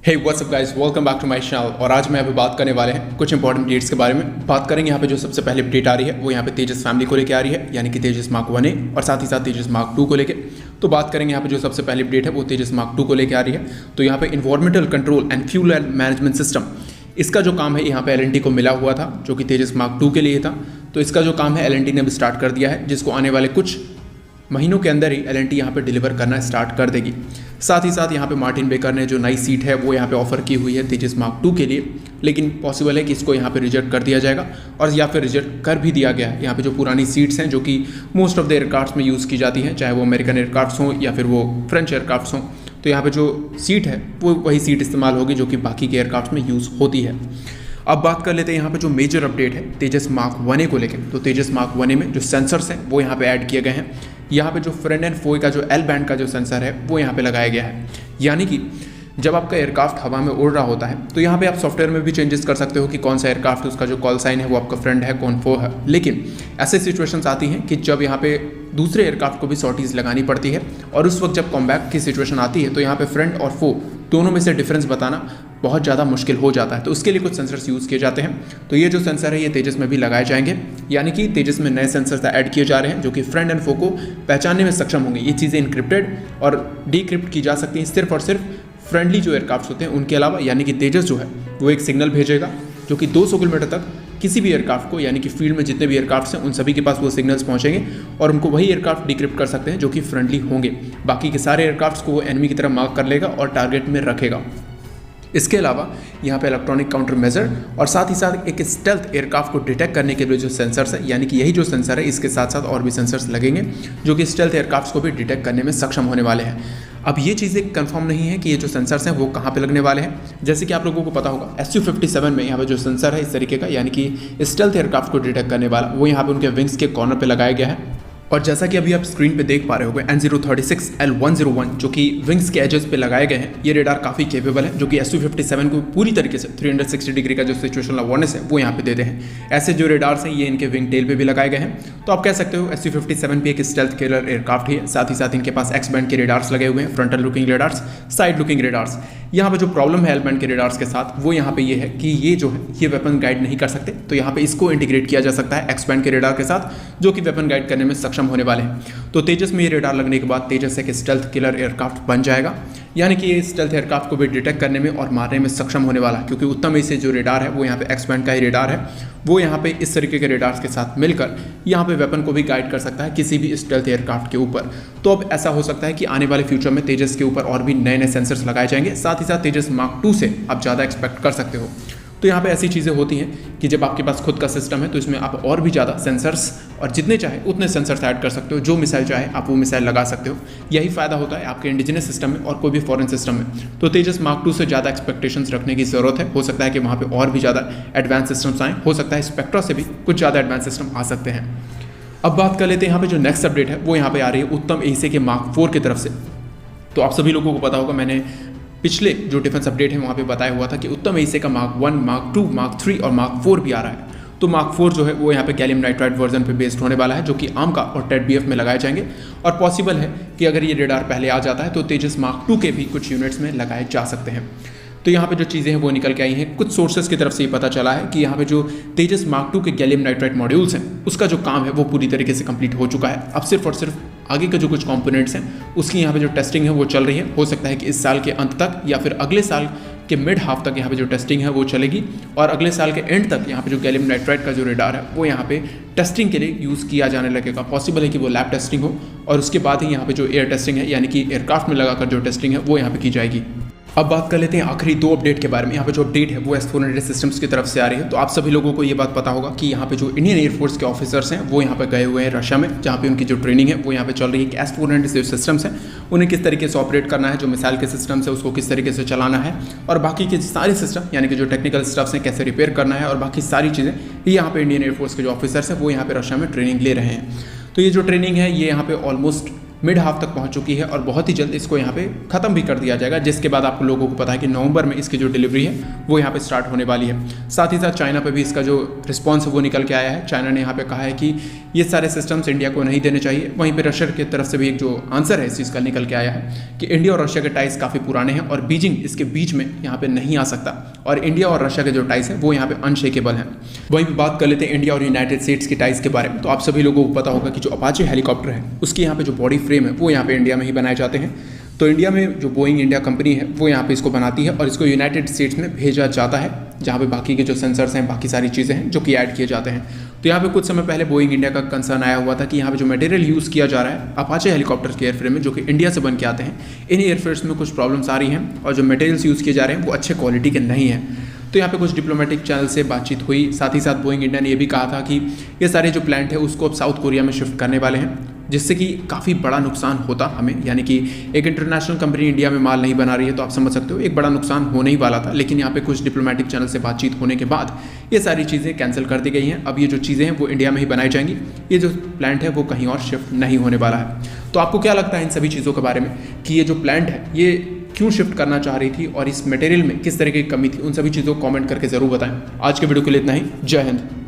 Hey what's up guys, welcome back to my channel. और आज मैं अभी बात करने वाले हैं कुछ इंपॉर्टेंट डेट्स के बारे में। बात करेंगे यहाँ पे जो सबसे पहले अपडेट आ रही है वो यहाँ पे तेजस फैमिली को लेकर आ रही है, यानी कि तेजस मार्क 1A और साथ ही साथ तेजस मार्क 2 को लेके। तो बात करेंगे यहाँ पे जो सबसे पहली अपडेट है वो तेजस मार्क 2 को लेकर आ रही है। तो यहाँ पे environmental control and fuel management system, इसका जो काम है यहाँ पे L&T को मिला हुआ था, जो कि तेजस मार्क 2 के लिए था। तो इसका जो काम है L&T ने भी स्टार्ट कर दिया है, जिसको आने वाले कुछ महीनों के अंदर ही L&T यहाँ पे डिलीवर करना स्टार्ट कर देगी। साथ ही साथ यहाँ पे मार्टिन बेकर ने जो नई सीट है वो यहाँ पे ऑफर की हुई है तेजस मार्क 2 के लिए, लेकिन पॉसिबल है कि इसको यहाँ पे रिजेक्ट कर दिया जाएगा और या फिर रिजेक्ट कर भी दिया गया है। यहाँ पे जो पुरानी सीट्स हैं जो कि मोस्ट ऑफ द एयरक्राफ्ट्स में यूज़ की जाती हैं, चाहे वो अमेरिकन एयरक्राफ्ट्स हों या फिर वो फ्रेंच एयरक्राफ्ट्स हों, तो यहाँ पे जो सीट है वो वही सीट इस्तेमाल होगी जो कि बाकी के एयरक्राफ्ट में यूज़ होती है। अब बात कर लेते हैं यहाँ पे जो मेजर अपडेट है तेजस मार्क 1A को लेकर। तो तेजस मार्क 1A में जो सेंसर्स हैं वो यहाँ पे ऐड किए गए हैं। यहाँ पे जो फ्रंट एंड फोई का जो L बैंड का जो सेंसर है वो यहाँ पे लगाया गया है, यानी कि जब आपका एयरक्राफ्ट हवा में उड़ रहा होता है तो यहाँ पे आप सॉफ्टवेयर में भी चेंजेस कर सकते हो कि कौन सा एयरक्राफ्ट उसका जो कॉल साइन है वो आपका फ्रंट है, कौन फो है। लेकिन ऐसे सिचुएशंस आती हैं कि जब यहाँ पे दूसरे एयरक्राफ्ट को भी सॉर्टीज लगानी पड़ती है और उस वक्त जब कॉम्बैट की सिचुएशन आती है तो यहाँ पे फ्रंट और फो दोनों में से डिफरेंस बताना बहुत ज़्यादा मुश्किल हो जाता है। तो उसके लिए कुछ सेंसर्स यूज़ किए जाते हैं। तो ये जो सेंसर है ये तेजस में भी लगाए जाएंगे, यानी कि तेजस में नए सेंसर्स ऐड किए जा रहे हैं जो कि फ्रंट एंड फो को पहचानने में सक्षम होंगे। ये चीज़ें इनक्रिप्टेड और डीक्रिप्ट की जा सकती हैं सिर्फ और सिर्फ फ्रेंडली जो एयरक्राफ्ट होते हैं उनके अलावा, यानी कि तेजस जो है वो एक सिग्नल भेजेगा जो कि 200 किलोमीटर तक किसी भी एयरक्राफ्ट को, यानी कि फील्ड में जितने भी एयरक्राफ्ट हैं उन सभी के पास वो सिग्नल्स पहुंचेंगे और उनको वही एयरक्राफ्ट डिक्रिप्ट कर सकते हैं जो कि फ्रेंडली होंगे। बाकी के सारे एयरक्राफ्ट्स को वो एनिमी की तरह मार्क कर लेगा और टारगेट में रखेगा। इसके अलावा यहाँ पे इलेक्ट्रॉनिक काउंटर मेजर और साथ ही साथ एक स्टेल्थ एयरक्राफ्ट को डिटेक्ट करने के लिए जो सेंसर्स है, यानी कि यही जो सेंसर है इसके साथ साथ और भी सेंसर्स लगेंगे जो कि स्टेल्थ एयरक्राफ्ट को भी डिटेक्ट करने में सक्षम होने वाले हैं। अब ये चीज़ें कंफर्म नहीं है कि ये जो सेंसर्स हैं वो कहाँ पे लगने वाले हैं। जैसे कि आप लोगों को पता होगा Su-57 में यहाँ पे जो सेंसर है इस तरीके का, यानी कि स्टेल्थ एयरक्राफ्ट को डिटेक्ट करने वाला, वो यहाँ पे उनके विंग्स के कॉर्नर पे लगाया गया है। और जैसा कि अभी आप स्क्रीन पे देख पा रहे होंगे N036 L101 जो कि विंग्स के एजेस पे लगाए गए हैं, ये रेडार काफ़ी केपेबल है जो कि Su-57 को पूरी तरीके से 360 डिग्री का जो सिचुएशनल अवेयरनेस है वो यहाँ पे देते हैं। ऐसे जो रेडार्स हैं ये इनके विंग टेल पे भी लगाए गए हैं। तो आप कह सकते हो Su-57 भी एक स्टेल्थ किलर एयरक्राफ्ट ही है। साथ ही साथ इनके पास एक्स बैंड के रेडार्स लगे हुए हैं, frontal looking radars, side looking radars. यहाँ पे जो प्रॉब्लम है एल बैंड के रेडार्स के साथ वो यहाँ पे ये है कि ये जो है ये वेपन गाइड नहीं कर सकते। तो यहाँ पे इसको इंटीग्रेट किया जा सकता है एक्स बैंड के रेडार के साथ जो कि वेपन गाइड करने में सक्षम होने वाले हैं। तो तेजस में ये रेडार लगने के बाद तेजस एक स्टेल्थ किलर एयरक्राफ्ट बन जाएगा, यानी कि ये स्टेल्थ एयरक्राफ्ट को भी डिटेक्ट करने में और मारने में सक्षम होने वाला है, क्योंकि उत्तम ए से जो रेडार है वो यहाँ पे एक्स बैंड का ही रेडार है। वो यहाँ पे इस तरीके के रेडार्स के साथ मिलकर यहाँ पे वेपन को भी गाइड कर सकता है किसी भी स्टेल्थ एयरक्राफ्ट के ऊपर। तो अब ऐसा हो सकता है कि आने वाले फ्यूचर में तेजस के ऊपर और भी नए नए सेंसर्स लगाए जाएंगे। साथ ही साथ तेजस मार्क 2 से आप ज़्यादा एक्सपेक्ट कर सकते हो। तो यहाँ पे ऐसी चीज़ें होती हैं कि जब आपके पास खुद का सिस्टम है तो इसमें आप और भी ज़्यादा सेंसर्स और जितने चाहे उतने सेंसर्स ऐड कर सकते हो, जो मिसाइल चाहे आप वो मिसाइल लगा सकते हो। यही फ़ायदा होता है आपके इंडिजिनस सिस्टम में और कोई भी फॉरेन सिस्टम में। तो तेजस मार्क 2 से ज़्यादा एक्सपेक्टेशंस रखने की ज़रूरत है। हो सकता है कि वहाँ पर और भी ज़्यादा एडवांस सिस्टम्स आएँ, हो सकता है स्पेक्ट्रा से भी कुछ ज़्यादा एडवांस सिस्टम आ सकते हैं। अब बात कर लेते हैं यहाँ पे जो नेक्स्ट अपडेट है वो यहाँ पे आ रही है उत्तम एसी के मार्क 4 की तरफ से। तो आप सभी लोगों को पता होगा, मैंने पिछले जो डिफेंस अपडेट है वहाँ पे बताया हुआ था कि उत्तम एसी का मार्क 1, मार्क 2, मार्क 3 और मार्क 4 भी आ रहा है। तो मार्क 4 जो है वो यहाँ पे गैलियम नाइट्राइड वर्जन पे बेस्ड होने वाला है जो कि आमका और टेड-बीएफ में लगाए जाएंगे। और पॉसिबल है कि अगर ये रेडार पहले आ जाता है तो तेजस मार्क 2 के भी कुछ यूनिट्स में लगाए जा सकते हैं। तो यहाँ पे जो चीज़ें हैं वो निकल के आई हैं। कुछ सोर्सेज की तरफ से ये पता चला है कि यहाँ पे जो तेजस मार्क 2 के गैलियम नाइट्राइड मॉड्यूल्स हैं उसका जो काम है वो पूरी तरीके से कंप्लीट हो चुका है। अब सिर्फ और सिर्फ आगे के जो कुछ कंपोनेंट्स हैं उसकी यहाँ पे जो टेस्टिंग है वो चल रही है। हो सकता है कि इस साल के अंत तक या फिर अगले साल के मिड हाफ तक यहाँ पे जो टेस्टिंग है वो चलेगी और अगले साल के एंड तक यहाँ पे जो गैलियम नाइट्राइड का जो रेडार है वो यहाँ पे टेस्टिंग के लिए यूज़ किया जाने लगेगा। पॉसिबल है कि वो लैब टेस्टिंग हो और उसके बाद ही यहाँ पे जो एयर टेस्टिंग है, यानी कि एयरक्राफ्ट में लगाकर जो टेस्टिंग है वो यहाँ पे की जाएगी। अब बात कर लेते हैं आखिरी 2 अपडेट के बारे में। यहाँ पे जो अपडेट है वो S-400 सिस्टम्स की तरफ से आ रही है। तो आप सभी लोगों को ये बात पता होगा कि यहाँ पे जो इंडियन एयरफोर्स के ऑफिसर्स हैं वो यहाँ पे गए हुए हैं रशिया में, जहाँ पे उनकी जो ट्रेनिंग है वो यहाँ पे चल रही है कि S-400 जो सिस्टम्स हैं उन्हें किस तरीके से ऑपरेट करना है, जो मिसाइल के सिस्टम्स है उसको किस तरीके से चलाना है और बाकी के सारे सिस्टम, यानी कि जो टेक्निकल स्टफ्स हैं कैसे रिपेयर करना है और बाकी सारी चीज़ें यहाँ पे इंडियन एयरफोर्स के जो ऑफिसर्स हैं वो यहाँ पे रशिया में ट्रेनिंग ले रहे हैं। तो ये जो ट्रेनिंग है ये यहाँ पे ऑलमोस्ट मिड हाफ तक पहुंच चुकी है और बहुत ही जल्द इसको यहाँ पे ख़त्म भी कर दिया जाएगा, जिसके बाद आप लोगों को पता है कि नवंबर में इसकी जो डिलीवरी है वो यहाँ पे स्टार्ट होने वाली है। साथ ही साथ चाइना पे भी इसका जो रिस्पॉन्स है वो निकल के आया है। चाइना ने यहाँ पे कहा है कि ये सारे सिस्टम्स इंडिया को नहीं देने चाहिए। वहीं पे रशिया की तरफ से भी एक जो आंसर है इस चीज़ का निकल के आया है कि इंडिया और रशिया के टाइज काफ़ी पुराने हैं और बीजिंग इसके बीच में यहाँ पे नहीं आ सकता और इंडिया और रशिया के जो टाइज है वो यहाँ पे अनशेकेबल हैं। वहीं पे बात कर लेते हैं इंडिया और यूनाइटेड स्टेट्स की टाइज के बारे में। तो आप सभी लोगों को पता होगा कि जो अपाचे हेलीकॉप्टर है उसकी यहाँ पे जो बॉडी फ्रेम है वो यहाँ पे इंडिया में ही बनाए जाते हैं। तो इंडिया में जो बोइंग इंडिया कंपनी है वो यहाँ पे इसको बनाती है और इसको यूनाइटेड स्टेट्स में भेजा जाता है, जहाँ पे बाकी के जो सेंसर्स हैं, बाकी सारी चीज़ें हैं जो कि ऐड किए जाते हैं। तो यहाँ पे कुछ समय पहले बोइंग इंडिया का कंसर्न आया हुआ था कि यहाँ पे जो मटेरियल यूज़ किया जा रहा है अपाचे हेलीकॉप्टर के एयरफ्रेम में, जो कि इंडिया से बन के आते हैं, इन एयरफ्रेम्स में कुछ प्रॉब्लम्स आ रही हैं और जो मटेरियल्स यूज़ किए जा रहे हैं वो अच्छे क्वालिटी के नहीं हैं। तो यहाँ पे कुछ डिप्लोमेटिक चैनल से बातचीत हुई। साथ ही साथ बोइंग इंडिया ने ये भी कहा था कि ये सारे जो प्लांट है उसको अब साउथ कोरिया में शिफ्ट करने वाले हैं, जिससे कि काफ़ी बड़ा नुकसान होता हमें, यानी कि एक इंटरनेशनल कंपनी इंडिया में माल नहीं बना रही है तो आप समझ सकते हो एक बड़ा नुकसान होने ही वाला था। लेकिन यहाँ पे कुछ डिप्लोमेटिक चैनल से बातचीत होने के बाद ये सारी चीज़ें कैंसिल कर दी गई हैं। अब ये जो चीज़ें हैं वो इंडिया में ही बनाई जाएंगी, ये जो प्लांट है वो कहीं और शिफ्ट नहीं होने वाला है। तो आपको क्या लगता है इन सभी चीज़ों के बारे में कि ये जो प्लांट है ये क्यों शिफ्ट करना चाह रही थी और इस मटेरियल में किस तरह की कमी थी? उन सभी चीज़ों को कमेंट करके ज़रूर बताएं। आज के वीडियो के लिए इतना ही। जय हिंद।